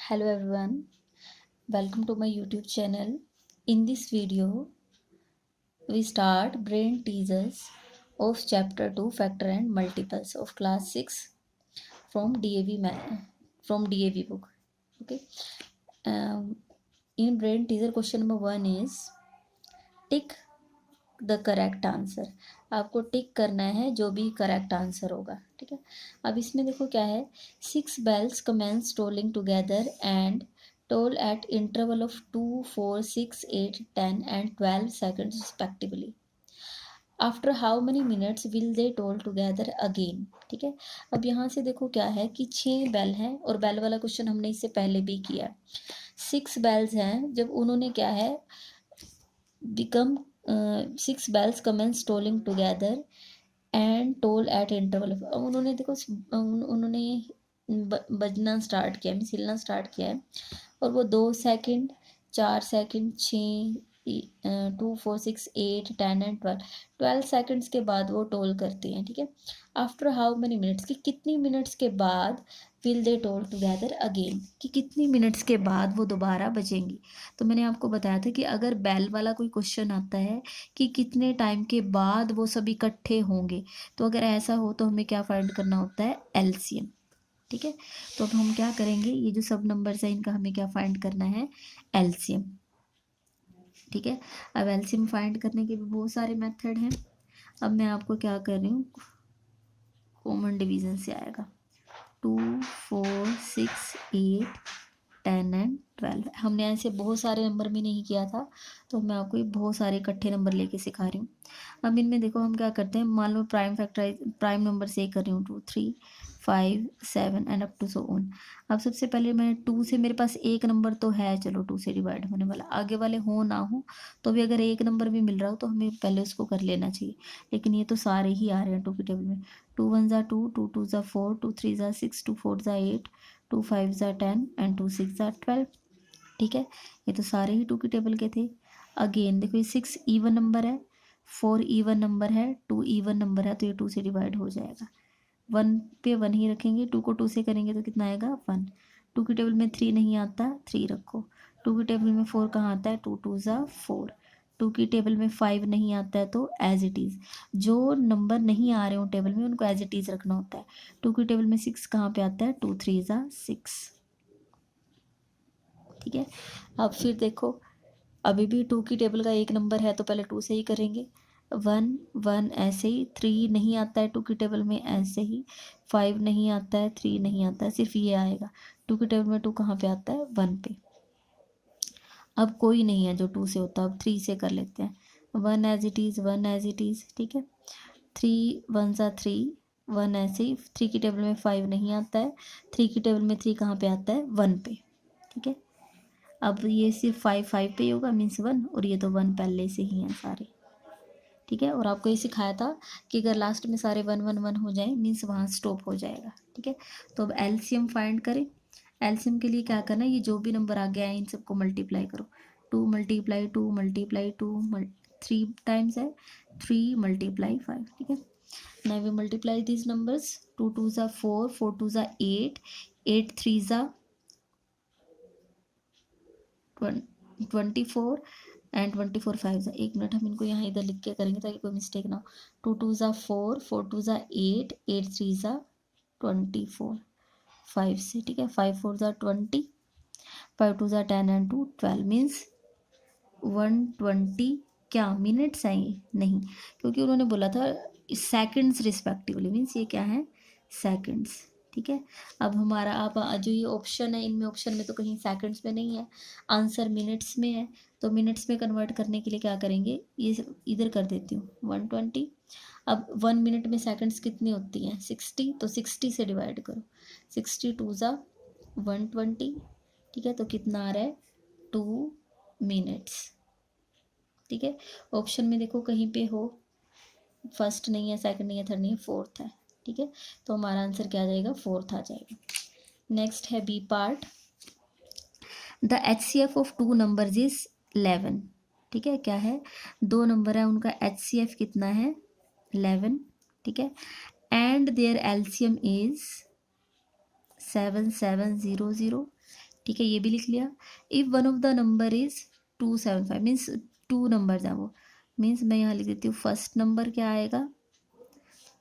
Hello everyone, welcome to my YouTube channel. In this video, we start brain teasers of chapter 2 factor and multiples of class 6 from DAV book. Okay. In brain teaser question number 1 is tick the correct answer. आपको टिक करना है जो भी correct answer होगा. ठीक है. अब इसमें देखो क्या है. 6 bells commence tolling together and toll at interval of 2, 4, 6, 8, 10 and 12 seconds respectively. After how many minutes will they toll together again. ठीक है. अब यहाँ से देखो क्या है कि 6 बेल हैं और बेल वाला क्वेश्चन हमने इससे पहले भी किया. 6 बेल्स हैं. जब उन्होंने क्या है become 6 bells commence tolling together and toll at interval of. उन्होंने देखो उन्होंने बजना स्टार्ट किया, मीन्स हिलना स्टार्ट किया है और वो 2 सेकंड, 4 सेकंड, 6, 2, 4, 6, 8, 10 एंड 12 सेकंड्स के बाद वो टोल करती हैं. ठीक है. आफ्टर हाउ मेनी मिनट्स, कि कितनी मिनट्स के बाद will they toll together again, कि कितनी मिनट्स के बाद वो दोबारा बजेंगी. तो मैंने आपको बताया था कि अगर बेल वाला कोई क्वेश्चन आता है कि कितने टाइम के बाद वो सभी इकट्ठे होंगे, तो अगर ऐसा हो तो हमें क्या फाइंड करना होता है, एलसीएम. ठीक है. तो अब हम क्या करेंगे, ये जो सब नंबर्स हैं इनका हमें क्या फाइंड करना है, एलसीएम. ठीक है. अब एलसीएम फाइंड करने के भी बहुत सारे मेथड हैं. अब मैं आपको क्या कर रही हूँ, कॉमन डिवीजन से आएगा. 2, 4, 6, 8, 10 एंड 12. हमने ऐसे बहुत सारे नंबर में नहीं किया था, तो मैं आपको ये बहुत सारे इकट्ठे नंबर लेके सिखा रही हूँ. अब इनमें देखो हम क्या करते हैं, मान लो प्राइम नंबर से कर रही हूँ 2, 3, 5, 7 and up to so on. अब सबसे पहले मैं 2 से, मेरे पास एक नंबर तो है, चलो 2 से डिवाइड होने वाला, आगे वाले हो ना हो तो भी अगर एक नंबर भी मिल रहा हो तो हमें पहले उसको कर लेना चाहिए. लेकिन ये तो सारे ही आ रहे हैं 2 की टेबल में. 2 1 ज़ा 2, 2 2 ज़ा 4, 2 3 ज़ा 6, 2 4 ज़ा 8, 2 5 ज़ा 10 एंड 2 6 ज़ा 12. ठीक है. ये तो सारे ही 2 की टेबल के थे. अगेन देखो ये 6 ईवन नंबर है, 4 ईवन नंबर है, 2 ईवन नंबर है, तो ये 2 से डिवाइड हो जाएगा. 1 पे 1 ही रखेंगे, 2 को 2 से करेंगे तो कितना आएगा, 1. 2 की टेबल में 3 नहीं आता, 3 रखो. 2 की टेबल में 4 कहाँ आता है, 2 2 ज़ा 4. 2 की टेबल में 5 नहीं आता है तो एज इट इज़, जो नंबर नहीं आ रहे हो टेबल में उनको एज इट इज़ रखना होता है. 2 की टेबल में 6 कहाँ पे आता है, 2 3 ज़ा 6. ठीक है. अब फिर देखो अभी भी 2 की टेबल का एक नंबर है तो पहले 2 से ही करेंगे. 1 1 ऐसे ही, 3 नहीं आता है 2 की टेबल में, ऐसे ही 5 नहीं आता है, 3 नहीं आता है, सिर्फ ये आएगा. 2 की टेबल में 2 कहाँ पे आता है, 1 पे. अब कोई नहीं है जो 2 से होता, अब 3 से कर लेते हैं. 1 as it is, 1 as it is. ठीक है. 3 1 ज़ा 3, 1 ऐसे ही. 3 की टेबल में 5 नहीं आता है, 3 की टेबल में 3 कहाँ पे आता है, 1 पे. ठीक है. अब ये सिर्फ 5 5 पे ही होगा, मीन्स 1, और ये तो 1 पहले से ही हैं सारे. ठीक है. और आपको ये सिखाया था कि अगर लास्ट में सारे 1 1 1 हो जाए मीन्स वहाँ स्टॉप हो जाएगा. ठीक है. तो अब एलसीएम फाइंड करें. एलसीएम के लिए क्या करना है, ये जो भी नंबर आ गया है इन सबको मल्टीप्लाई करो. 2 मल्टीप्लाई 2 मल्टीप्लाई 2 3 टाइम्स है, 3 मल्टीप्लाई 5. ठीक है. Now we multiply these numbers. 2 2 ज़ा 4, 4 2 ज़ा 8, 8 3 ज़ा 24 एंड 24 5 ज़ा. 1 मिनट, हम इनको यहाँ इधर लिख के करेंगे ताकि कोई मिस्टेक ना हो. 2 2 ज़ा 4, 4 2 ज़ा 8, 8 3 ज़ा 24 5 से. ठीक है. 5 4 ज़ा 20, 5 2 ज़ा 10 एंड 2 12 मीन्स 120 क्या मिनट्स हैं ये, नहीं, क्योंकि उन्होंने बोला था सेकंड्स रिस्पेक्टिवली, मीन्स ये क्या है, सेकंड्स. ठीक है. अब हमारा आप जो ये ऑप्शन है, इनमें ऑप्शन में तो कहीं सेकंड्स में नहीं है, आंसर मिनट्स में है. तो मिनट्स में कन्वर्ट करने के लिए क्या करेंगे, ये इधर कर देती हूँ 120. अब 1 मिनट में सेकंड्स कितनी होती हैं, 60, तो 60 से डिवाइड करो. 60 2 ज़ा 120. ठीक है. तो कितना आ रहा है, 2 मिनट्स. ठीक है. ऑप्शन में देखो कहीं पे हो, फर्स्ट नहीं है, सेकंड नहीं है, थर्ड नहीं है, फोर्थ है. ठीक है. तो हमारा आंसर क्या आ जाएगा, फोर्थ आ जाएगा. नेक्स्ट है B part. The HCF of 2 numbers is 11. ठीक है. क्या है, 2 नंबर है, उनका HCF कितना है, 11. ठीक है. And their LCM is 7700. ठीक है, ये भी लिख लिया। If one of the number is 275 means 2 numbers हैं वो, मीन्स मैं यहाँ लिख देती हूँ फर्स्ट नंबर क्या आएगा,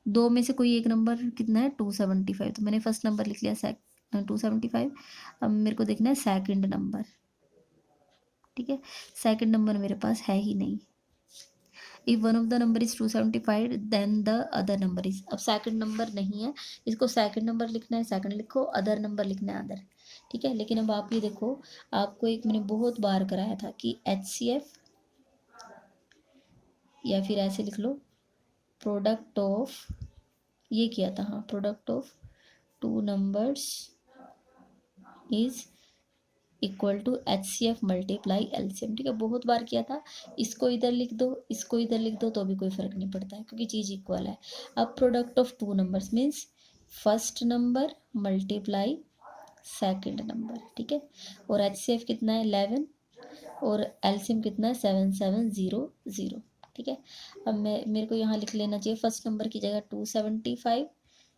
दो में से कोई एक नंबर कितना है 275, तो मैंने फर्स्ट नंबर लिख लिया 275। अब मेरे को देखना है सेकंड नंबर, ठीक है, सेकंड नंबर मेरे पास है ही नहीं। If one of the number is 275 then the other number is, अब सेकंड नंबर नहीं है, इसको सेकंड नंबर लिखना है सेकंड लिखो, अदर नंबर लिखना है अदर, ठीक है। लेकिन अब आप ये देखो, आपको एक मैंने बहुत बार कराया था कि HCF या फिर ऐसे लिख लो प्रोडक्ट ऑफ, ये किया था, हाँ, product of two numbers is equal to HCF multiply LCM, ठीक है, बहुत बार किया था। इसको इधर लिख दो, इसको इधर लिख दो, तो भी कोई फर्क नहीं पड़ता है क्योंकि चीज़ इक्वल है। अब product of two numbers means first number multiply second number, ठीक है, और HCF कितना है 11 और LCM कितना है 7700, ठीक है। अब मेरे को यहाँ लिख लेना चाहिए फर्स्ट नंबर की जगह 275,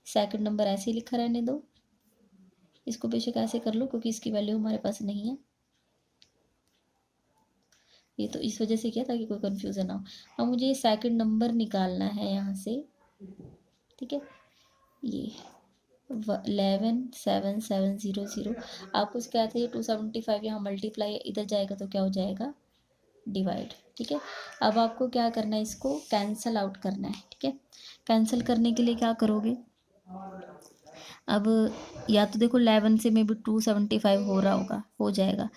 सेकंड नंबर ऐसे ही लिखा रहने दो, इसको बेशक ऐसे कर लो क्योंकि इसकी वैल्यू हमारे पास नहीं है, ये तो इस वजह से किया ताकि कोई कंफ्यूजन ना हो। अब मुझे ये सेकंड नंबर निकालना है यहाँ से, ठीक है, ये 117700, आपको इसके आते हैं 275 यहाँ मल्टीप्लाई इधर जाएगा तो क्या हो जाएगा डिवाइड, ठीक है। अब आपको क्या करना है, इसको कैंसिल आउट करना है, ठीक है। कैंसिल करने के लिए क्या करोगे, अब या तो देखो 11 से मे भी 275 हो रहा होगा, हो जाएगा,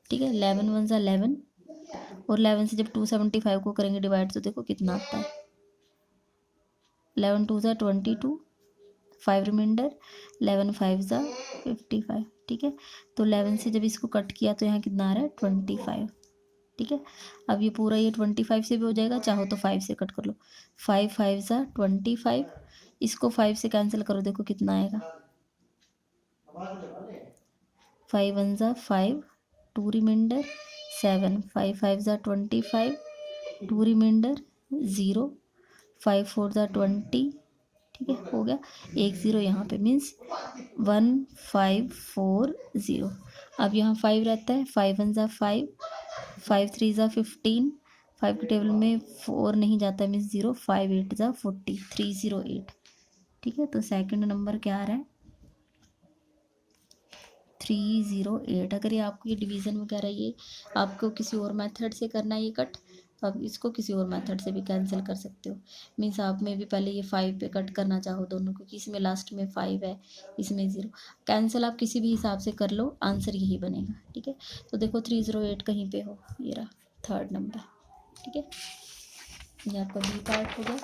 ठीक है, 11 वन ज़ा 11 और 11 से जब 275 को करेंगे डिवाइड तो देखो कितना आता है, 11 टू ज़ा 22, 5 रिमाइंडर, 11 5 ज़ा 55, ठीक है। तो 11 से जब इसको कट किया तो यहाँ कितना आ रहा है 25, ठीक है। अब ये पूरा ये 25 से भी हो जाएगा, चाहो तो 5 से कट कर लो, 5 5 ज़ा 25, इसको 5 से कैंसिल करो, देखो कितना आएगा, 5 वन ज़ा 5, 2 रिमाइंडर 7, 5 5 ज़ा 25, 2 रिमाइंडर 0, 5 4 ज़ा 20, ठीक है, हो गया, 1 0 यहाँ पे मीन्स 1540। अब यहाँ 5 रहता है, 5 वन ज़ा 5, 5 3 ज़ा 15, 5 के टेबल में 4 नहीं जाता मीन्स 0, 5 8 ज़ा 40, 308, ठीक है। तो सेकंड नंबर क्या आ रहा है 308। अगर ये आपको ये डिवीज़न में कह रही है, आपको किसी और मेथड से करना है ये कट, अब इसको किसी और मेथड से भी कैंसिल कर सकते हो, मीन्स आप में भी पहले ये 5 पे कट करना चाहो दोनों, क्योंकि इसमें लास्ट में 5 है, इसमें 0, कैंसिल आप किसी भी हिसाब से कर लो, आंसर यही बनेगा, ठीक है। तो देखो 308 कहीं पे हो, ये रहा थर्ड नंबर, ठीक है, ये आपका बी पार्ट हो गया।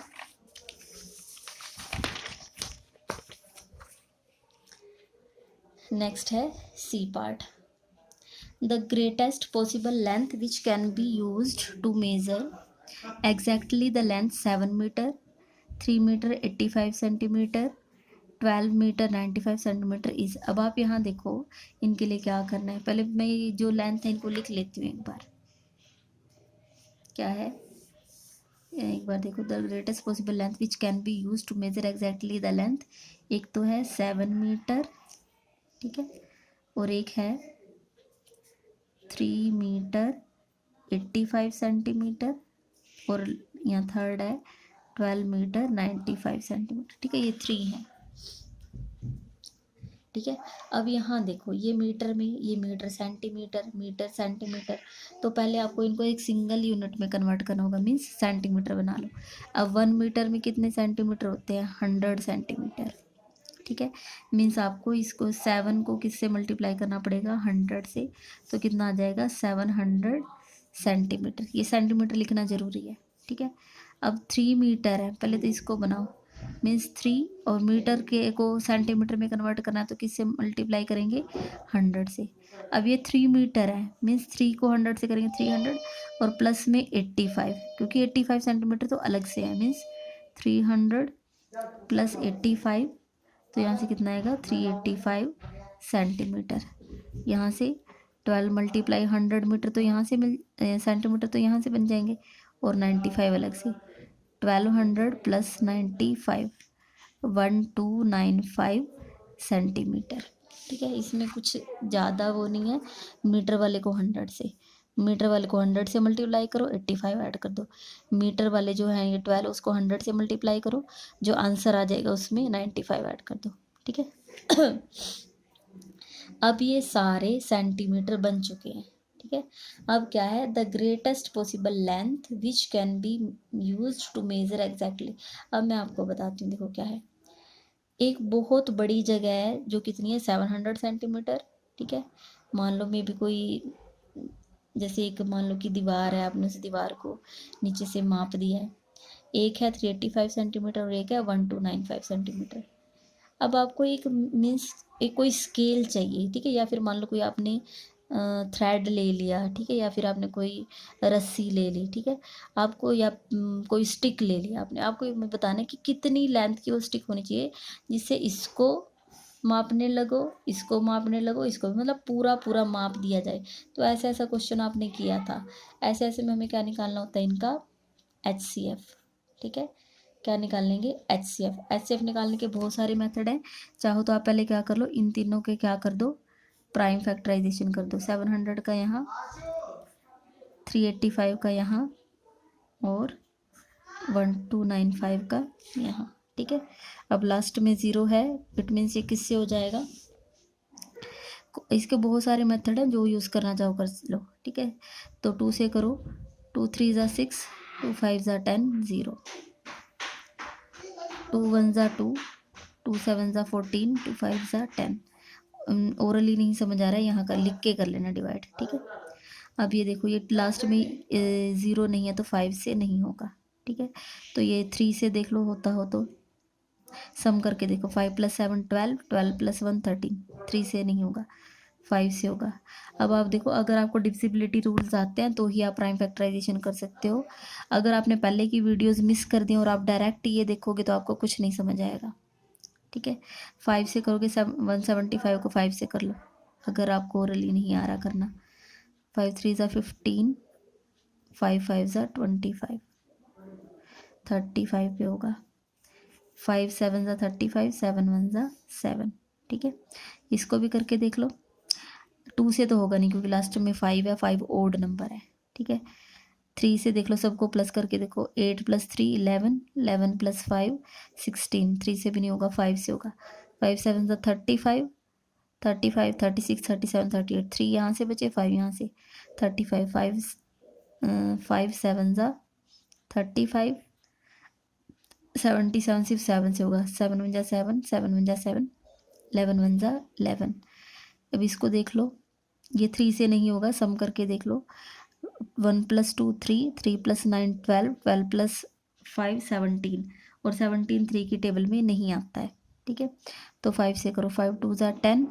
नेक्स्ट है C part, the greatest possible length which can be used to measure exactly the length 7 meter, 3 meter 85 centimeter, 12 metre 95 centimetre is. अब आप यहाँ देखो इनके लिए क्या करना है, पहले मैं ये जो लेंथ है इनको लिख लेती हूँ एक बार, क्या है, एक बार देखो, the greatest possible length which can be use to measure exactly the length, एक तो है 7 मीटर, ठीक है, और एक है 3 मीटर 85 सेंटीमीटर, और यहाँ थर्ड है 12 मीटर 95 सेंटीमीटर, ठीक है, ये 3 है, ठीक है। अब यहाँ देखो ये मीटर में, ये मीटर सेंटीमीटर, मीटर सेंटीमीटर, तो पहले आपको इनको एक सिंगल यूनिट में कन्वर्ट करना होगा, मीन्स सेंटीमीटर बना लो। अब 1 मीटर में कितने सेंटीमीटर होते हैं 100 सेंटीमीटर, ठीक है, मीन्स आपको इसको 7 को किससे मल्टीप्लाई करना पड़ेगा 100 से, तो कितना आ जाएगा 700 सेंटीमीटर, ये सेंटीमीटर लिखना ज़रूरी है, ठीक है। अब 3 मीटर है, पहले तो इसको बनाओ, मीन्स 3 और मीटर के को सेंटीमीटर में कन्वर्ट करना है तो किससे मल्टीप्लाई करेंगे 100 से। अब ये 3 मीटर है, मीन्स 3 को 100 से करेंगे 300 और प्लस में 85, क्योंकि 85 सेंटीमीटर तो अलग से है, मीन्स 300 प्लस 85, तो यहाँ से कितना आएगा 385 सेंटीमीटर। यहाँ से 12 मल्टीप्लाई 100 मीटर तो यहाँ से सेंटीमीटर तो यहाँ से बन जाएंगे, और 95 अलग से, 1200 प्लस 95 1295 सेंटीमीटर, ठीक है, इसमें कुछ ज़्यादा वो नहीं है। मीटर वाले को 100 से, मीटर वाले को 100 से मल्टीप्लाई करो, 85 ऐड कर दो। मीटर वाले जो है ये 12, उसको 100 से मल्टीप्लाई करो, जो आंसर आ जाएगा उसमें 95 ऐड कर दो। ठीक है। अब ये सारे सेंटीमीटर बन चुके हैं। ठीक है, अब क्या है, the greatest possible length which can be use to measure exactly. अब मैं आपको बताती हूँ, देखो क्या है, एक बहुत बड़ी जगह है जो कितनी है, 700 सेंटीमीटर। ठीक है, मान लो मे भी कोई, जैसे एक मान लो कि दीवार है, आपने उस दीवार को नीचे से माप दिया है, एक है 385 सेंटीमीटर और एक है 1295 सेंटीमीटर। अब आपको एक मीन्स एक कोई स्केल चाहिए। ठीक है, या फिर मान लो कोई आपने थ्रेड ले लिया। ठीक है, या फिर आपने कोई रस्सी ले ली। ठीक है, आपको या कोई स्टिक ले लिया आपने, आपको ये बताना है कि कितनी लेंथ की वो स्टिक होनी चाहिए जिससे इसको मापने लगो, इसको मापने लगो, इसको भी, मतलब पूरा पूरा माप दिया जाए। तो ऐसा ऐसा क्वेश्चन आपने किया था। ऐसे ऐसे में हमें क्या निकालना होता है, इनका HCF। ठीक है, क्या निकाल लेंगे, HCF। HCF निकालने के बहुत सारे मेथड हैं। चाहो तो आप पहले क्या कर लो, इन तीनों के क्या कर दो, प्राइम फैक्टराइजेशन कर दो। 700 का यहाँ, 385 का यहाँ, और 1295 का यहाँ। ठीक है, अब लास्ट में 0 है, इट मीन्स ये किससे हो जाएगा, इसके बहुत सारे मेथड हैं, जो यूज़ करना चाहो कर लो। ठीक है, तो 2 से करो, 2 3 ज़ा 6, 2 5 ज़ा 10, 0, 2 1 ज़ा 2, 2 7 ज़ा 14, 2 5 ज़ा 10। ओरली नहीं समझ आ रहा है, यहाँ का लिख के कर लेना डिवाइड। ठीक है, अब ये देखो, ये लास्ट में 0 नहीं है तो 5 से नहीं होगा। ठीक है, तो ये 3 से देख लो होता हो तो सम करके देखो, 5 + 7 12, 12 + 1 13, 3 से नहीं होगा, 5 से होगा। अब आप देखो, अगर आपको डिविजिबिलिटी रूल्स आते हैं तो ही आप प्राइम फैक्टराइजेशन कर सकते हो। अगर आपने पहले की वीडियोस मिस कर दी और आप डायरेक्ट ये देखोगे तो आपको कुछ नहीं समझ आएगा। ठीक है, 5 से करोगे, 175 को 5 से कर लो, अगर आपको ओरली नहीं आ रहा करना। 5 3 ज़ा 15, 5 5 ज़ा 25, 35 पे होगा। 5 7 ज़ा 35, 7 1 ज़ा 7। ठीक है, इसको भी करके देख लो। 2 से तो होगा नहीं क्योंकि लास्ट में 5 है, 5 ओड नंबर है। ठीक है, 3 से देख लो, सबको प्लस करके देखो, 8 + 3 11, 11 + 5 16, 3 से भी नहीं होगा, 5 से होगा। 5 7 ज़ा 35, 35 36 37 38, 3 यहाँ से बचे, 5 यहाँ से, 35 5 7 ज़ा 35, 77 सिर्फ 7 से होगा, 7 1 ज़ा 7, 7 1 ज़ा 7, 11 1 ज़ा 11। अब इसको देख लो, ये 3 से नहीं होगा, सम करके देख लो, 1 + 2 3, 3 + 9 12, 12 + 5 17, और 17 3 की टेबल में नहीं आता है। ठीक है, तो 5 से करो, 5 2 ज़ा 10,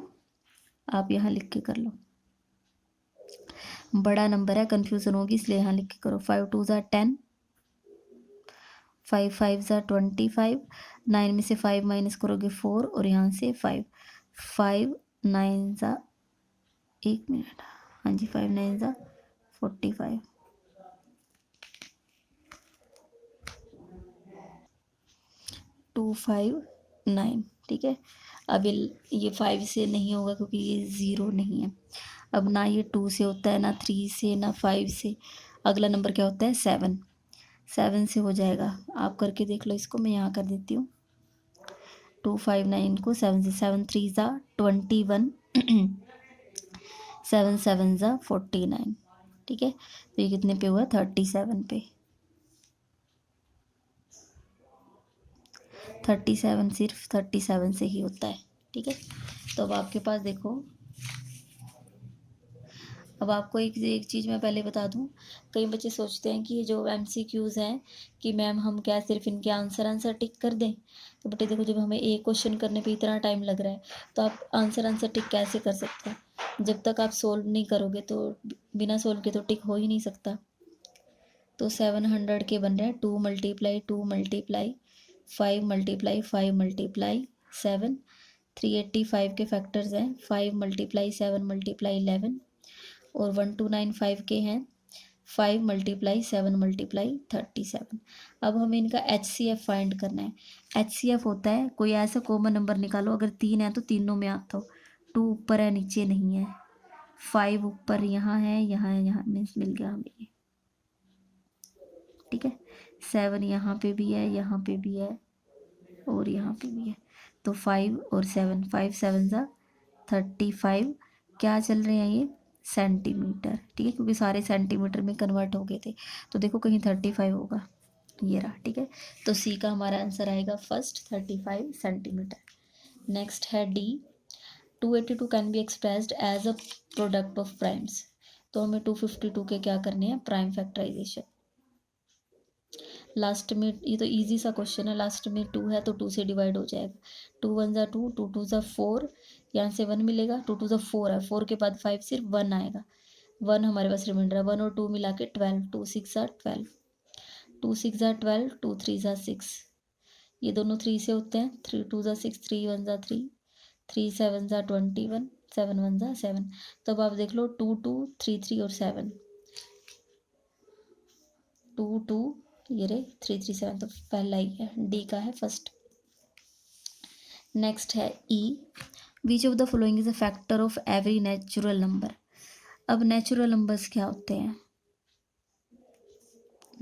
आप यहाँ लिख के कर लो, बड़ा नंबर है, कन्फ्यूज़न होगी इसलिए यहाँ लिख के करो। 5 2 ज़ा 10, 5 5 ज़ा 25, 9 में से 5 माइनस करोगे 4, और यहाँ से 5, 5 9 ज़ा, 1 मिनट, हाँ जी, 5 9 ज़ा 45, 2 5 9। ठीक है, अब ये 5 से नहीं होगा क्योंकि ये 0 नहीं है। अब ना ये 2 से होता है, ना 3 से, ना 5 से। अगला नंबर क्या होता है, 7, 7 से हो जाएगा। आप करके देख लो इसको, मैं यहाँ कर देती हूँ। 2 5 9 को 7 से, 7 3 ज़ा 21, 7 7 ज़ा 49। ठीक है, तो ये कितने पे हुआ, 37 पे। 37 सिर्फ 37 से ही होता है। ठीक है, तो अब आपके पास देखो, अब आपको एक चीज़ मैं पहले बता दूं, कई बच्चे सोचते हैं कि ये जो MCQs हैं कि मैम हम क्या सिर्फ इनके आंसर टिक कर दें। तो बेटे देखो, जब हमें एक क्वेश्चन करने पे इतना टाइम लग रहा है तो आप आंसर टिक कैसे कर सकते हैं, जब तक आप सोल्व नहीं करोगे तो बिना सोल्व के तो टिक हो ही नहीं सकता। तो 700 के बन रहे हैं 2 × 2 × 5 × 5 × 7। 385 के फैक्टर्स हैं, 5 × 7 × 11, और 1295 के हैं 5 × 7 × 37। अब हमें इनका HCF फाइंड करना है। HCF होता है, कोई ऐसा कॉमन नंबर निकालो, अगर 3 है तो तीनों में आता हो, 2 ऊपर है नीचे नहीं है, 5 ऊपर यहाँ है यहाँ मीन्स मिल गया हमें ये, ठीक है। 7 यहाँ पे भी है, यहाँ पे भी है और यहाँ पे भी है, तो 5 और 7, 5 7 ज़ा 35 क्या चल रहे हैं ये सेंटीमीटर, ठीक है, क्योंकि सारे सेंटीमीटर में कन्वर्ट हो गए थे, तो देखो कहीं 35 होगा, ये रहा, ठीक है। तो सी का हमारा आंसर आएगा फर्स्ट 35 सेंटीमीटर। नेक्स्ट है D, 282 can be expressed as a product of primes. तो हमें 252 के क्या करने हैं, प्राइम फैक्टराइजेशन। लास्ट में ये तो इजी सा क्वेश्चन है, लास्ट में 2 है तो 2 से डिवाइड हो जाएगा, 2 1 ज़ा 2, 2 2 ज़ा 4, यहाँ से 1 मिलेगा, 2 2 ज़ा 4 है, 4 के बाद 5 सिर्फ 1 आएगा, 1 हमारे पास रिमाइंडर है, 1 और 2 मिला के 12, 2 6 ज़ा 12, 2 6 ज़ा 12, 2 3 ज़ा 6, ये दोनों 3 से होते हैं, 3 2 ज़ा 6, 3 1 ज़ा 3, 3 7 ज़ा 21, 7 1 ज़ा 7। तो अब आप देख लो 2 2 3 3 और 7, 2 2 ये रे 3 3 7, तो पहला ही है, डी का है फर्स्ट। नेक्स्ट है E, which of the following is a factor of every natural number. अब नेचुरल नंबर्स क्या होते हैं,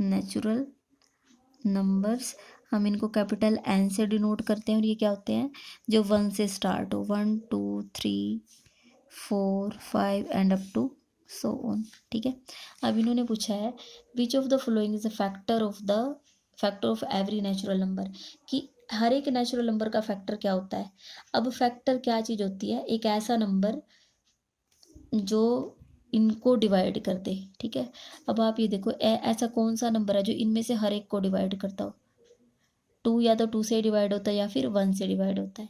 नेचुरल नंबर्स हम इनको कैपिटल एन से डिनोट करते हैं, और ये क्या होते हैं, जो 1 से स्टार्ट हो, 1 2 3 4 5 and up to so on, ठीक है। अब इन्होंने पूछा है which of the following is a factor of every natural number, कि हर एक नेचुरल नंबर का फैक्टर क्या होता है। अब फैक्टर क्या चीज़ होती है, एक ऐसा नंबर जो इनको डिवाइड कर दे, ठीक है। अब आप ये देखो ऐसा कौन सा नंबर है जो इनमें से हर एक को डिवाइड करता हो, 2 या तो 2 से डिवाइड होता है या फिर 1 से डिवाइड होता है,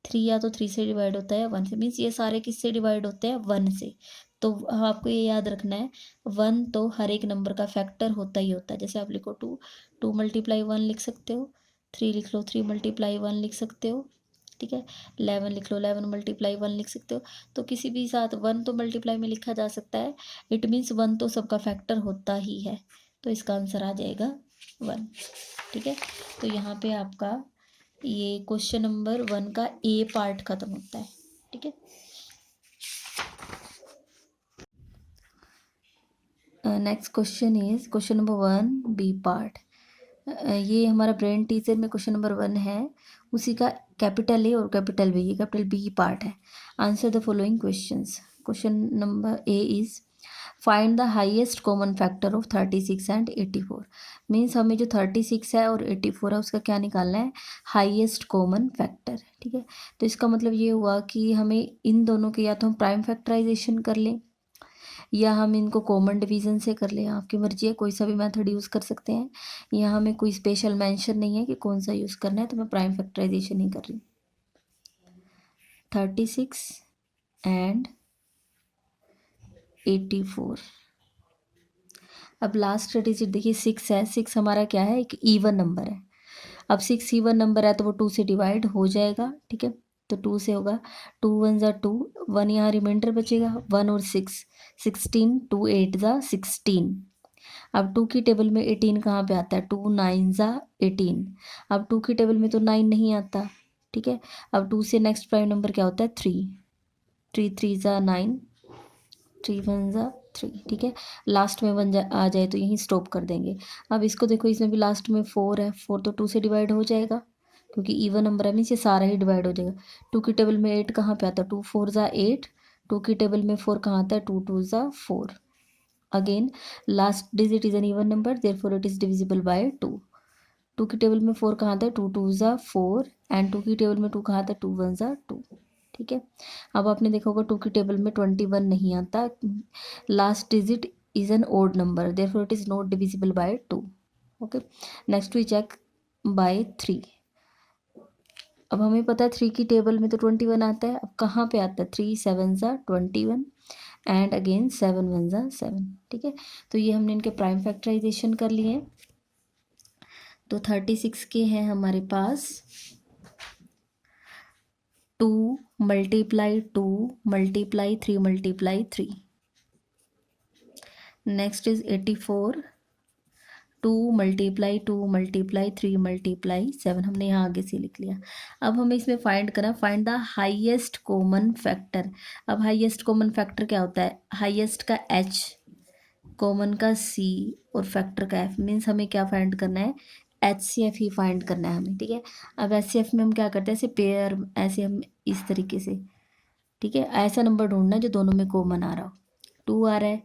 3 या तो 3 से डिवाइड होता है या 1 से, मीन्स ये सारे किससे डिवाइड होते हैं, 1 से। तो आपको ये याद रखना है 1 तो हर एक नंबर का फैक्टर होता ही होता है। जैसे आप लिखो 2, 2 मल्टीप्लाई 1 लिख सकते हो, 3 लिख लो, 3 मल्टीप्लाई 1 लिख सकते हो, ठीक है। 11 लिख लो, 11 मल्टीप्लाई 1 लिख सकते हो। तो किसी भी साथ 1 तो मल्टीप्लाई में लिखा जा सकता है, इट मीन्स 1 तो सबका फैक्टर होता ही है, तो इसका आंसर आ जाएगा 1, ठीक है। तो यहाँ पे आपका ये क्वेश्चन नंबर 1 का ए पार्ट खत्म होता है, ठीक है। Next question is question number 1 B part. ये हमारा ब्रेन टीचर में क्वेश्चन नंबर 1 है, उसी का कैपिटल ए और कैपिटल बी, ये कैपिटल बी पार्ट है। Answer the following questions. Question number A is find the highest common factor of 36 and 84। Means हमें जो 36 है और 84 है उसका क्या निकालना है, हाईएस्ट कॉमन फैक्टर, ठीक है। तो इसका मतलब ये हुआ कि हमें इन दोनों के या तो हम प्राइम फैक्टराइजेशन कर लें या हम इनको कॉमन डिवीज़न से कर लें, आपकी मर्जी है, कोई सा भी मेथड यूज़ कर सकते हैं। यहाँ हमें कोई स्पेशल मेंशन नहीं है कि कौन सा यूज़ करना है, तो मैं प्राइम फैक्टराइजेशन ही कर रही हूँ। 36 एंड 84। अब लास्ट डिजिट देखिए 6 है, 6 हमारा क्या है, एक ईवन नंबर है। अब 6 ईवन नंबर है तो वो 2 से डिवाइड हो जाएगा, ठीक है। तो 2 से होगा, 2 1 ज़ा 2, 1 यहाँ रिमाइंडर बचेगा, 1 और 6 16, 2 8 ज़ा 16। अब 2 की टेबल में 18 कहाँ पे आता है, 2 9 ज़ा 18। अब 2 की टेबल में तो 9 नहीं आता, ठीक है। अब 2 से नेक्स्ट प्राइम नंबर क्या होता है, 3, 3 3 ज़ा 9, 3 1 ज़ा 3, ठीक है। लास्ट में 1 आ जाए तो यहीं स्टॉप कर देंगे। अब इसको देखो, इसमें भी लास्ट में 4 है, 4 तो 2 से डिवाइड हो जाएगा क्योंकि इवन नंबर है, मीन्स ये सारा ही डिवाइड हो जाएगा। 2 की टेबल में 8 कहाँ पे आता है, 2 4 ज़ा 8, 2 की टेबल में 4 कहाँ आता है, 2 2 ज़ा 4। Again last digit is N even number, therefore it is divisible by 2। 2 की टेबल में 4 कहाँ आता है, 2 2 ज़ा 4, एंड 2 की टेबल में 2 कहाँ आता है, 2 1 ज़ा 2, ठीक है। अब आपने देखा होगा 2 की टेबल में 21 नहीं आता, last digit is an odd number, therefore it is not divisible by 2, okay. Next we check by 3। अब हमें पता है 3 की टेबल में तो 21 आता है, अब कहाँ पे आता है, 3 7 ज़ा 21 एंड अगेन 7 1 ज़ा 7, ठीक है। तो ये हमने इनके प्राइम फैक्टराइजेशन कर लिए। तो 36 के हैं हमारे पास 2 multiply 2 multiply 3 multiply 3। Next is 84, 2 × 3 × 7 हमने यहाँ आगे से लिख लिया। अब हमें इसमें फाइंड करना, find the highest common factor. अब हाईएस्ट कॉमन फैक्टर क्या होता है? हाईएस्ट का H, कॉमन का C और फैक्टर का F। मीन्स हमें क्या फाइंड करना है? HCF ही फाइंड करना है हमें, ठीक है। अब HCF में हम क्या करते हैं, ऐसे पेयर, ऐसे हम इस तरीके से, ठीक है, ऐसा नंबर ढूंढना है जो दोनों में कॉमन आ रहा हो। 2 आ रहा है,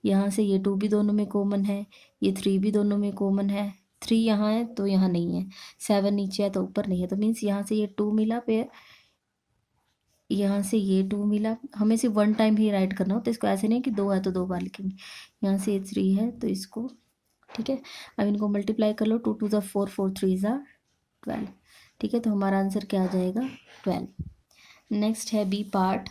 यहाँ से ये 2 भी दोनों में कॉमन है, ये 3 भी दोनों में कॉमन है, 3 यहाँ है तो यहाँ नहीं है, 7 नीचे है तो ऊपर नहीं है, तो मीन्स यहाँ से ये 2 मिला पेयर, यहाँ से ये 2 मिला। हमें सिर्फ 1 टाइम ही राइट करना हो, तो इसको ऐसे नहीं कि 2 है तो 2 बार लिखेंगे। यहाँ से ये 3 है तो इसको, ठीक है। अब इनको मल्टीप्लाई कर लो, 2 2 ज़ा 4, 4 3 ज़ा 12, ठीक है। तो हमारा आंसर क्या आ जाएगा? 12। नेक्स्ट है B part.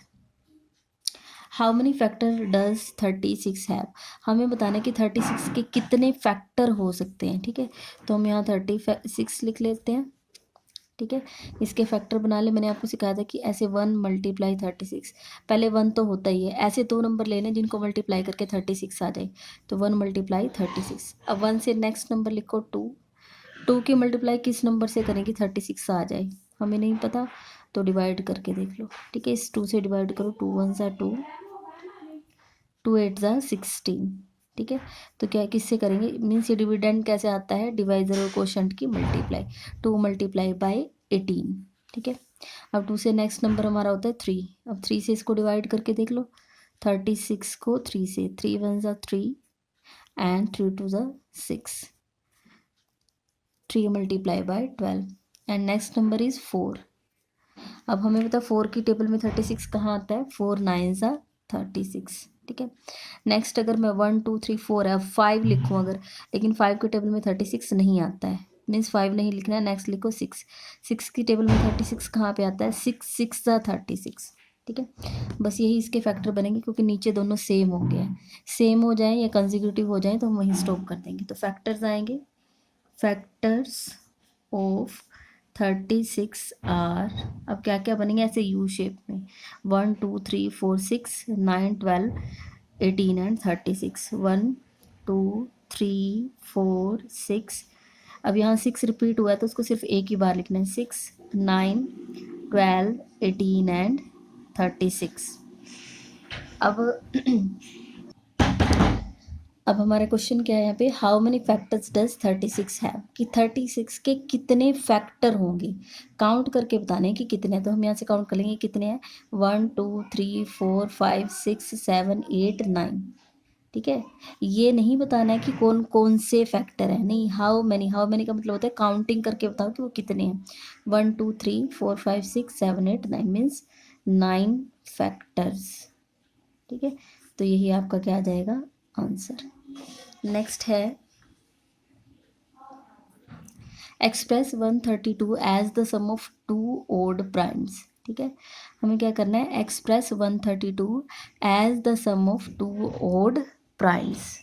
How many factor does 36 have? हमें बताना है कि 36 के कितने फैक्टर हो सकते हैं, ठीक है। तो हम यहाँ 36 लिख लेते हैं, ठीक है। इसके फैक्टर बना ले। मैंने आपको सिखाया था कि ऐसे 1 × 36, पहले 1 तो होता ही है, ऐसे 2 नंबर लेने जिनको मल्टीप्लाई करके 36 आ जाए, तो 1 × 36। अब 1 से नेक्स्ट नंबर लिखो 2, 2 की मल्टीप्लाई किस नंबर से करेंगे 36 आ जाए, हमें नहीं पता, तो डिवाइड करके देख लो, ठीक है। इस 2 से डिवाइड करो, 2 1 ज़ा 2, 2 8 ज़ा 16, ठीक है। तो क्या किससे करेंगे? मीन्स ये डिविडेंड कैसे आता है? डिवाइजर और कोशेंट की मल्टीप्लाई, 2 × 18, ठीक है। अब 2 से नेक्स्ट नंबर हमारा होता है 3। अब 3 से इसको डिवाइड करके देख लो, 36 को 3 से, 3 1 ज़ा 3 एंड 3 2 ज़ा 6, 3 × 12 एंड नेक्स्ट नंबर इज 4। अब हमें पता 4 की टेबल में 36 कहाँ आता है? 4 9 ज़ा 36, ठीक है। नेक्स्ट अगर मैं 1 2 3 4 है, अब 5 लिखूँ अगर, लेकिन 5 की टेबल में 36 नहीं आता है, मीन्स 5 नहीं लिखना है। नेक्स्ट लिखो 6, 6 की टेबल में 36 कहाँ पे आता है? 6 6 ज़ा 36, ठीक है। बस यही इसके फैक्टर बनेंगे, क्योंकि नीचे दोनों सेम हो गया है। सेम हो जाए या कंसेक्यूटिव हो जाए तो हम वहीं स्टॉप कर देंगे। तो फैक्टर्स आएंगे, फैक्टर्स ऑफ 36 आर, अब क्या क्या बनेंगे ऐसे यू शेप में, 1 2 3 4 6 9 12 18 एंड 36, 1 2 3 4 6। अब यहाँ 6 रिपीट हुआ है तो उसको सिर्फ एक ही बार लिखना है, 6 9 12 18 एंड 36। अब हमारा क्वेश्चन क्या है यहाँ पे? How many factors does 36 have? कि 36 के कितने फैक्टर होंगे, काउंट करके बताने कि कितने हैं। तो हम यहाँ से काउंट कर लेंगे कितने हैं, 1 2 3 4 5 6 7 8 9, ठीक है। ये नहीं बताना है कि कौन कौन से फैक्टर हैं, नहीं, हाउ मैनी। हाउ मैनी का मतलब होता है काउंटिंग करके बताओ कि वो कितने हैं। 1 2 3 4 5 6 7 8 9 मीन्स 9 फैक्टर्स, ठीक है। तो यही आपका क्या आ जाएगा? आंसर। नेक्स्ट है express 132 as the sum of 2 odd primes, ठीक है। हमें क्या करना है? Express 132 as the sum of 2 odd primes.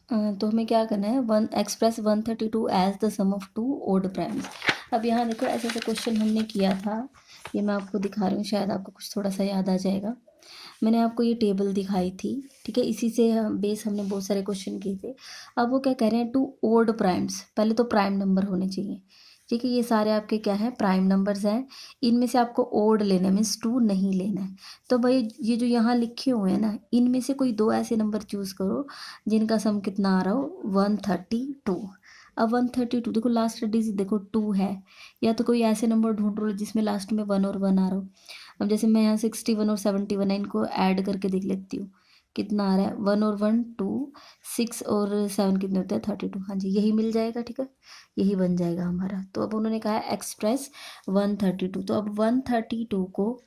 तो हमें क्या करना है? Express 132 as the sum of 2 odd primes. अब यहाँ देखो ऐसे ऐसे क्वेश्चन हमने किया था, ये मैं आपको दिखा रही हूँ, शायद आपको कुछ थोड़ा सा याद आ जाएगा। मैंने आपको ये टेबल दिखाई थी, ठीक है, इसी से बेस हमने बहुत सारे क्वेश्चन किए थे। अब वो क्या कह रहे हैं? 2 ओड प्राइम्स, पहले तो प्राइम नंबर होने चाहिए, ठीक है। ये सारे आपके क्या हैं? प्राइम नंबर्स हैं। इनमें से आपको ओड लेना है, मीन्स 2 नहीं लेना है। तो भाई ये जो यहाँ लिखे हुए हैं ना, इनमें से कोई 2 ऐसे नंबर चूज़ करो जिनका सम कितना आ रहा हो? 132। अब 132 देखो, लास्ट डिजिट देखो 2 है, या तो कोई ऐसे नंबर ढूंढ लो जिसमें लास्ट में 1 और 1 आ रहा हो। अब जैसे मैं यहाँ 61 और 71 है, इनको ऐड करके देख लेती हूँ कितना आ रहा है। 1 और 1 2, 6 और 7 कितने होते हैं? 32। हाँ जी, यही मिल जाएगा, ठीक है, यही बन जाएगा हमारा। तो अब उन्होंने कहा है एक्सप्रेस 132, तो अब 132 को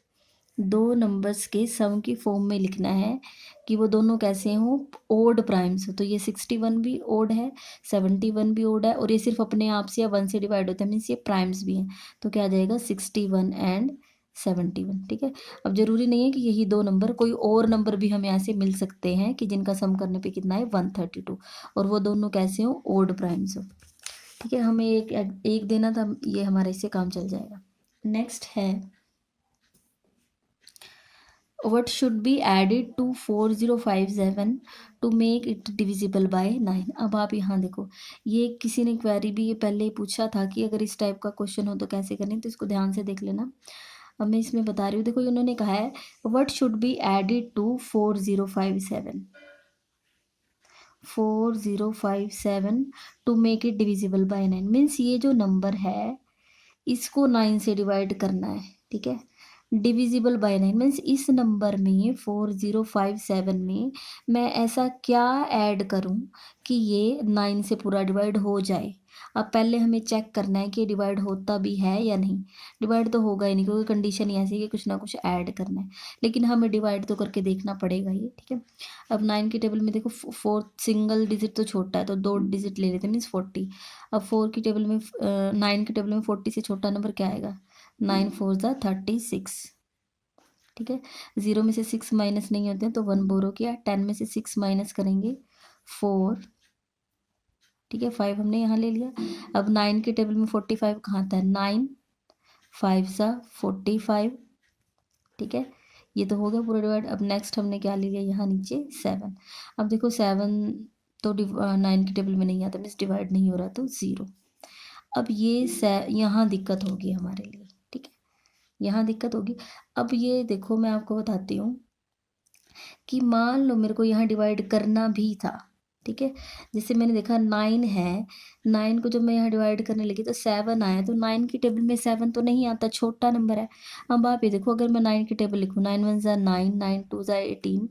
2 नंबर्स के सम की फॉर्म में लिखना है कि वो दोनों कैसे हों? ओड प्राइम्स हो। तो ये 61 भी ओड है, 71 भी ओड है, और ये सिर्फ अपने आप से या 1 से डिवाइड होता है, मीन्स ये प्राइम्स भी हैं। तो क्या आ जाएगा? 61 एंड 71, ठीक है। अब जरूरी नहीं है कि यही 2 नंबर, कोई और नंबर भी हमें ऐसे मिल सकते हैं कि जिनका सम करने पे कितना है? 132, और वो दोनों कैसे हो? ओड प्राइम्स हो, ठीक है। हमें एक देना था, ये हमारा इससे काम चल जाएगा। नेक्स्ट है what should be added to 4057 to make it divisible by 9। अब आप यहाँ देखो, ये किसी ने क्वेरी भी ये पहले ही पूछा था कि अगर इस टाइप का क्वेश्चन हो तो कैसे करनी, तो इसको ध्यान से देख लेना। अब मैं इसमें बता रही हूँ, देखो उन्होंने कहा है what should be added to 4057 to make it divisible by 9। Means ये जो नंबर है इसको 9 से डिवाइड करना है, ठीक है। डिविजिबल बाय 9 मीन्स इस नंबर में 4057 में मैं ऐसा क्या ऐड करूं कि ये 9 से पूरा डिवाइड हो जाए। अब पहले हमें चेक करना है कि डिवाइड होता भी है या नहीं। डिवाइड तो होगा ही नहीं क्योंकि कंडीशन ही ऐसी है कि कुछ ना कुछ ऐड करना है, लेकिन हमें डिवाइड तो करके देखना पड़ेगा ये, ठीक है। अब 9 की टेबल में देखो, फोर्थ सिंगल डिजिट तो छोटा है तो 2 डिजिट ले लेते हैं, मीन्स 40। अब 4 की टेबल में 9 की टेबल में 40 से छोटा नंबर क्या आएगा, 9 4 ज़ा 36, ठीक है। 0 में से 6 माइनस नहीं होते हैं तो 1 बोरो किया। 10 में से 6 माइनस करेंगे 4, ठीक है। 5 हमने यहाँ ले लिया। अब 9 के टेबल में 45 कहाँ आता है, 9 5 ज़ा 45, ठीक है। ये तो हो गया पूरा डिवाइड। अब नेक्स्ट हमने क्या ले लिया यहाँ नीचे 7। अब देखो 7 तो 9 की टेबल में नहीं आता, मीन्स डिवाइड नहीं हो रहा तो 0। अब ये यहाँ दिक्कत होगी हमारे लिए, ठीक है, यहाँ दिक्कत होगी। अब ये देखो मैं आपको बताती हूँ कि मान लो मेरे को यहाँ डिवाइड करना भी था, ठीक है। जैसे मैंने देखा 9 है, 9 को जब मैं यहाँ डिवाइड करने लगी तो 7 आया, तो 9 की टेबल में 7 तो नहीं आता, छोटा नंबर है। अब आप ये देखो, अगर मैं 9 की टेबल लिखूँ, 9 1 ज़ा 9, 9 2 ज़ा 18,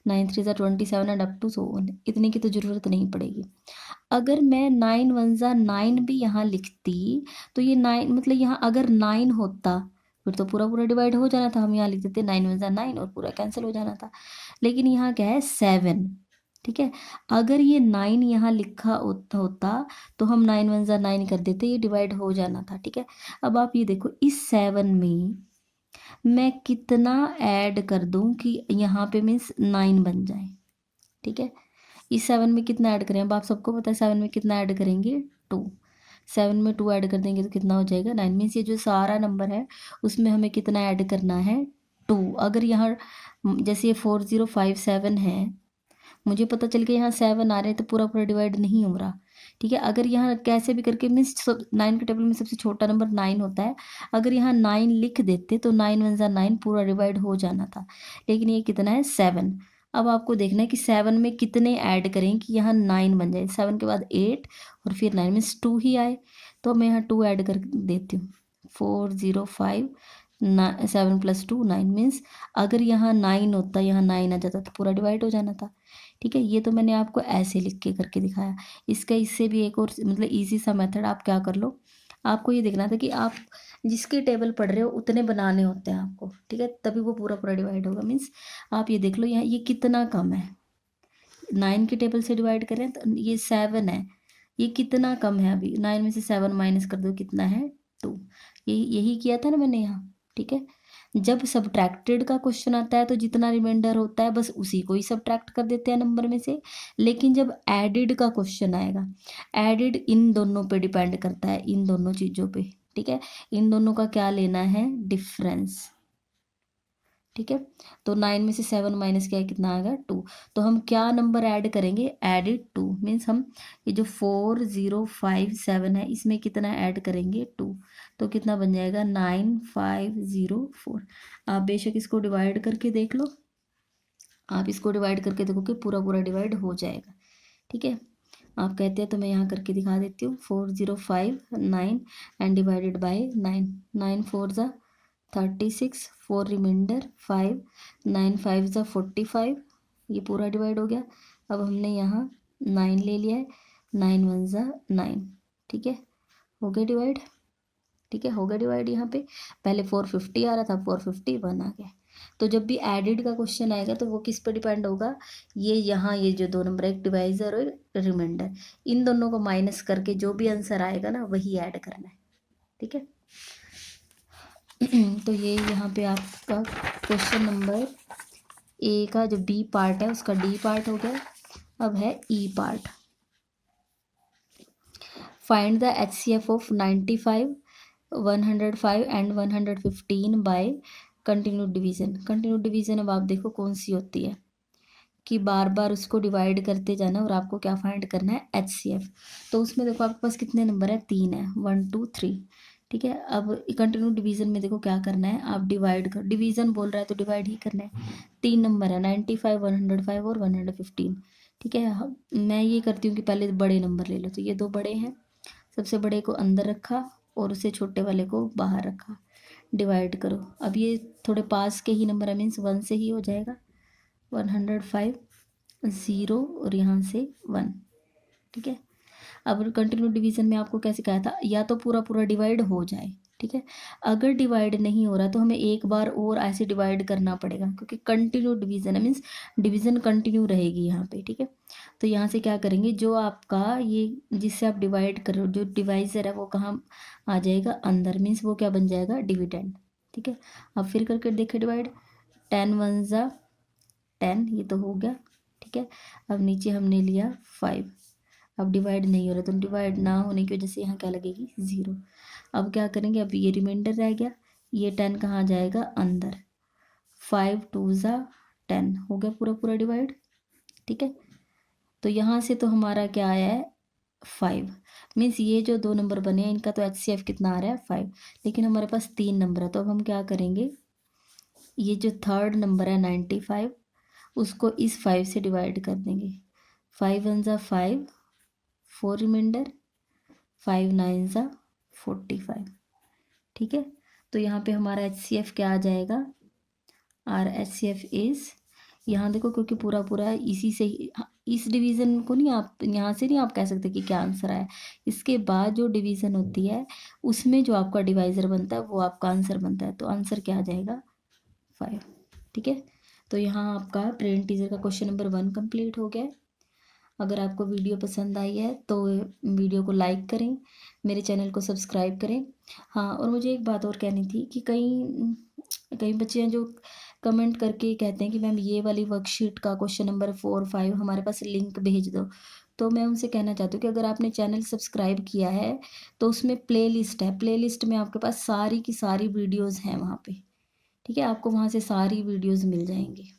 9 3 ज़ा 27 and up to so on, इतने की तो ज़रूरत नहीं पड़ेगी। अगर मैं 9 1 ज़ा 9 भी यहाँ लिखती तो ये 9 मतलब यहाँ अगर 9 होता फिर तो पूरा पूरा डिवाइड हो जाना था, हम यहाँ लिख देते 9 1 ज़ा 9 और पूरा कैंसिल हो जाना था। लेकिन यहाँ क्या है 7, ठीक है। अगर ये 9 यहाँ लिखा होता तो हम 9 1 ज़ा 9 कर देते, ये डिवाइड हो जाना था, ठीक है। अब आप ये देखो इस 7 में मैं कितना ऐड कर दूं कि यहाँ पे मीन्स 9 बन जाए, ठीक है। इस 7 में कितना ऐड करें, अब आप सबको पता है 7 में कितना ऐड करेंगे 2। 7 में 2 ऐड कर देंगे तो कितना हो जाएगा 9। मीन्स ये जो सारा नंबर है उसमें हमें कितना ऐड करना है 2। अगर यहाँ जैसे ये 4057 है, मुझे पता चल गया यहाँ 7 आ रहे हैं तो पूरा पूरा डिवाइड नहीं हो रहा, ठीक है। अगर यहाँ कैसे भी करके मीन्स 9 के टेबल में सबसे छोटा नंबर 9 होता है, अगर यहाँ 9 लिख देते तो 9 1 ज़ा 9 पूरा डिवाइड हो जाना था, लेकिन ये कितना है 7। अब आपको देखना है कि 7 में कितने ऐड करें कि यहाँ 9 बन जाए। 7 के बाद 8 और फिर 9 मीन्स 2 ही आए, तो मैं यहाँ 2 ऐड कर देती हूँ। 405 7 + 2 9 मीन्स अगर यहाँ 9 होता, यहाँ 9 आ जाता तो पूरा डिवाइड हो जाना था, ठीक है। ये तो मैंने आपको ऐसे लिख के करके दिखाया। इसका इससे भी एक और मतलब इजी सा मेथड आप क्या कर लो, आपको ये देखना था कि आप जिसके टेबल पढ़ रहे हो उतने बनाने होते हैं आपको, ठीक है, तभी वो पूरा पूरा डिवाइड होगा। मीन्स आप ये देख लो यहाँ ये कितना कम है, 9 की टेबल से डिवाइड करें तो ये 7 है, ये कितना कम है। अभी 9 में से 7 माइनस कर दो कितना है 2। यही किया था ना मैंने यहाँ, ठीक है। जब सब्ट्रैक्टेड का क्वेश्चन आता है तो जितना रिमाइंडर होता है बस उसी को ही सब्ट्रैक्ट कर देते हैं नंबर में से। लेकिन जब एडिड का क्वेश्चन आएगा, एडिड इन दोनों पे डिपेंड करता है, इन दोनों चीज़ों पे, ठीक है। इन दोनों का क्या लेना है डिफरेंस, ठीक है। तो 9 में से 7 माइनस क्या है कितना आएगा 2। तो हम क्या नंबर ऐड करेंगे, एडिड 2 मीन्स हम ये जो 4057 है इसमें कितना ऐड करेंगे 2, तो कितना बन जाएगा 9504। आप बेशक इसको डिवाइड करके देख लो, आप इसको डिवाइड करके देखो कि पूरा पूरा डिवाइड हो जाएगा, ठीक है। आप कहते हैं तो मैं यहाँ करके दिखा देती हूँ। 4059 एंड डिवाइडेड बाय 9, 9 4 ज़ा 36, 4 रिमाइंडर 5, 9 5 ज़ा 45, ये पूरा डिवाइड हो गया। अब हमने यहाँ 9 ले लिया है, 9 1 ज़ा 9, ठीक है, हो गया डिवाइड, ठीक है, हो गया डिवाइड। यहाँ पे पहले 450 आ रहा था, 451 आ गया। तो जब भी एडिड का क्वेश्चन आएगा तो वो किस पर डिपेंड होगा, ये यहाँ ये जो दो नंबर एक डिवाइजर और रिमाइंडर, इन दोनों को माइनस करके जो भी आंसर आएगा ना वही ऐड करना है, ठीक है। तो ये यहाँ पे आपका क्वेश्चन नंबर ए का जो बी पार्ट है उसका डी पार्ट हो गया। अब है E part. Find the HCF of 95, 105 and 115 by continue division अब आप देखो कौन सी होती है कि बार बार उसको डिवाइड करते जाना और आपको क्या फाइंड करना है, HCF। तो उसमें देखो आपके पास कितने नंबर है, 3 है, 1 2 3। ठीक है, अब कंटिन्यू डिवीज़न में देखो क्या करना है, आप डिवाइड कर, डिवीज़न बोल रहा है तो डिवाइड ही करना है। 3 नंबर है, 95, 105 और 115। ठीक है, मैं ये करती हूँ कि पहले बड़े नंबर ले लो, तो ये 2 बड़े हैं, सबसे बड़े को अंदर रखा और उससे छोटे वाले को बाहर रखा, डिवाइड करो। अब ये थोड़े पास के ही नंबर है, मीन्स 1 से ही हो जाएगा, 105, 0 और यहाँ से 1। ठीक है, अब कंटिन्यू डिवीज़न में आपको क्या सिखाया था, या तो पूरा पूरा डिवाइड हो जाए। ठीक है, अगर डिवाइड नहीं हो रहा तो हमें एक बार और ऐसे डिवाइड करना पड़ेगा, क्योंकि कंटिन्यू डिवीज़न है, मीन्स डिवीज़न कंटिन्यू रहेगी यहाँ पे। ठीक है, तो यहाँ से क्या करेंगे, जो आपका ये जिससे आप डिवाइड कर रहे हो, जो डिवाइज़र है वो कहाँ आ जाएगा, अंदर, मीन्स वो क्या बन जाएगा, डिविडेंड। ठीक है, अब फिर करके देखे डिवाइड, 10 1 ज़ा 10, ये तो हो गया। ठीक है, अब नीचे हमने लिया 5, अब डिवाइड नहीं हो रहा, तो डिवाइड ना होने की वजह से यहाँ क्या लगेगी, 0। अब क्या करेंगे, अब ये रिमाइंडर रह गया, ये 10 कहाँ जाएगा, अंदर, 5 2 ज़ा 10, हो गया पूरा पूरा डिवाइड। ठीक है, तो यहाँ से तो हमारा क्या आया है, 5, मीन्स ये जो 2 नंबर बने हैं इनका तो HCF कितना आ रहा है, 5, लेकिन हमारे पास 3 नंबर है, तो अब हम क्या करेंगे, ये जो थर्ड नंबर है 95, उसको इस 5 से डिवाइड कर देंगे, 5 1 ज़ा 5, 4 रिमाइंडर, 5 9 ज़ा 45। ठीक है, तो यहाँ पे हमारा HCF क्या आ जाएगा, आर HCF इज़, यहाँ देखो क्योंकि पूरा पूरा इसी से ही, इस डिवीज़न को नहीं, आप यहाँ से नहीं आप कह सकते कि क्या आंसर आया, इसके बाद जो डिवीज़न होती है उसमें जो आपका डिवाइज़र बनता है वो आपका आंसर बनता है, तो आंसर क्या आ जाएगा, 5। ठीक है, तो यहाँ आपका ब्रेन टीजर का क्वेश्चन नंबर 1 कंप्लीट हो गया है। अगर आपको वीडियो पसंद आई है तो वीडियो को लाइक करें, मेरे चैनल को सब्सक्राइब करें। हाँ, और मुझे एक बात और कहनी थी कि कई कई बच्चे हैं जो कमेंट करके कहते हैं कि मैम ये वाली वर्कशीट का क्वेश्चन नंबर 4 5 हमारे पास लिंक भेज दो। तो मैं उनसे कहना चाहती हूँ कि अगर आपने चैनल सब्सक्राइब किया है तो उसमें प्लेलिस्ट है, प्लेलिस्ट में आपके पास सारी की सारी वीडियोज़ हैं वहाँ पे। ठीक है, आपको वहाँ से सारी वीडियोज़ मिल जाएंगी।